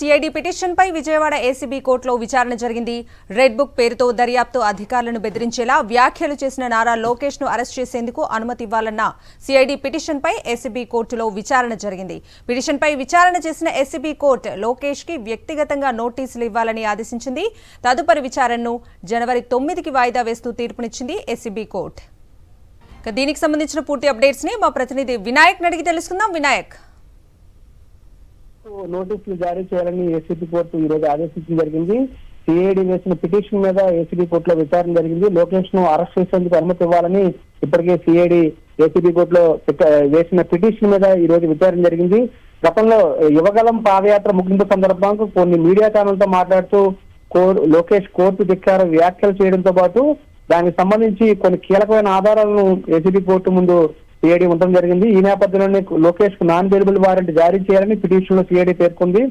CID పిటిషన్పై Vijayawada ACB కోర్టులో విచారణ జరిగింది. రెడ్ బుక్ పేరుతో దర్యాప్తు అధికారులను బెదిరించేలా వ్యాఖ్యలు చేసిన నారా లోకేష్ ను అరెస్ట్ చేసేందుకు అనుమతి ఇవ్వాలన్న సిఐడి పిటిషన్పై ఏసీబీ కోర్టులో విచారణ జరిగింది. పిటిషన్పై విచారణ చేసిన ఏసీబీ కోర్టు లోకేష్ కి వ్యక్తిగతంగా నోటీసులు ఇవ్వాలని ఆదేశించింది. తదుపరి విచారణను జనవరి 9కి వాయిదా వేస్తూ తీర్పునిచ్చింది ఏసీబీ కోర్టు. దీనికి సంబంధించిన పూర్తి అప్డేట్స్ ని మా ప్రతినిధి వినాయక్ అడిగి తెలుసుకుందాం. వినాయక్, నోటీసులు జారీ చేయాలని ఏసీబీ కోర్టు ఈ రోజు ఆదేశించడం జరిగింది. సిఐడి వేసిన పిటిషన్ మీద ఏసీబీ కోర్టులో విచారణ జరిగింది. లోకేష్ ను అరెస్ట్ చేసేందుకు అనుమతి ఇవ్వాలని ఇప్పటికే సిఐడి ఏసీబీ కోర్టులో వేసిన పిటిషన్ మీద ఈ రోజు విచారణ జరిగింది. గతంలో యువగలం పాదయాత్ర ముగింపు సందర్భంగా కొన్ని మీడియా ఛానల్తో మాట్లాడుతూ లోకేష్ కోర్టు ధిక్కార వ్యాఖ్యలు చేయడంతో పాటు దానికి సంబంధించి కొన్ని కీలకమైన ఆధారాలను ఏసీబీ కోర్టు ముందు సిఐడి ఉండడం జరిగింది. ఈ నేపథ్యంలోనే లోకేష్ కు నాన్ బెయిలబుల్ వారెంట్ జారీ చేయాలని పిటిషన్ లో సిఐడి పేర్కొంది.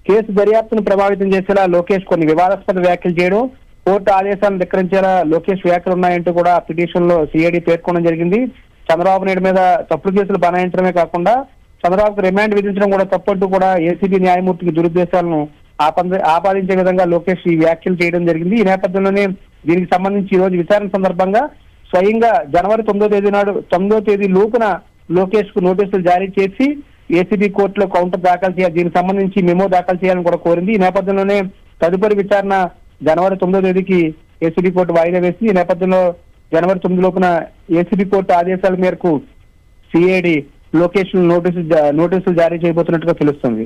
కేసు దర్యాప్తును ప్రభావితం చేసేలా లోకేష్ కొన్ని వివాదాస్పద వ్యాఖ్యలు చేయడం, కోర్టు ఆదేశాలను ధిక్కరించేలా లోకేష్ వ్యాఖ్యలు ఉన్నాయంటూ కూడా పిటిషన్ లో సిఐడి పేర్కొనడం జరిగింది. చంద్రబాబు నాయుడు మీద తప్పుడు కేసులు బనాయించడమే కాకుండా చంద్రబాబుకు రిమాండ్ విధించడం కూడా తప్పంటూ కూడా ఏసీబీ న్యాయమూర్తికి దురుద్దేశాలను ఆపాదించే విధంగా లోకేష్ ఈ వ్యాఖ్యలు చేయడం జరిగింది. ఈ నేపథ్యంలోనే దీనికి సంబంధించి ఈ రోజు విచారణ సందర్భంగా స్వయంగా జనవరి 9వ తేదీ లోపున లోకేష్ కు నోటీసులు జారీ చేసి ఏసీబీ కోర్టులో కౌంటర్ దాఖలు చేయాలి, దీనికి సంబంధించి మెమో దాఖలు చేయాలని కూడా కోరింది. ఈ నేపథ్యంలోనే తదుపరి విచారణ జనవరి 9వ తేదీకి ఏసీబీ కోర్టు వాయిదా వేసింది. ఈ నేపథ్యంలో జనవరి 9 లోపున ఏసీబీ కోర్టు ఆదేశాల మేరకు సిఐడి లోకేష్ నోటీసులు జారీ చేయబోతున్నట్టుగా తెలుస్తుంది.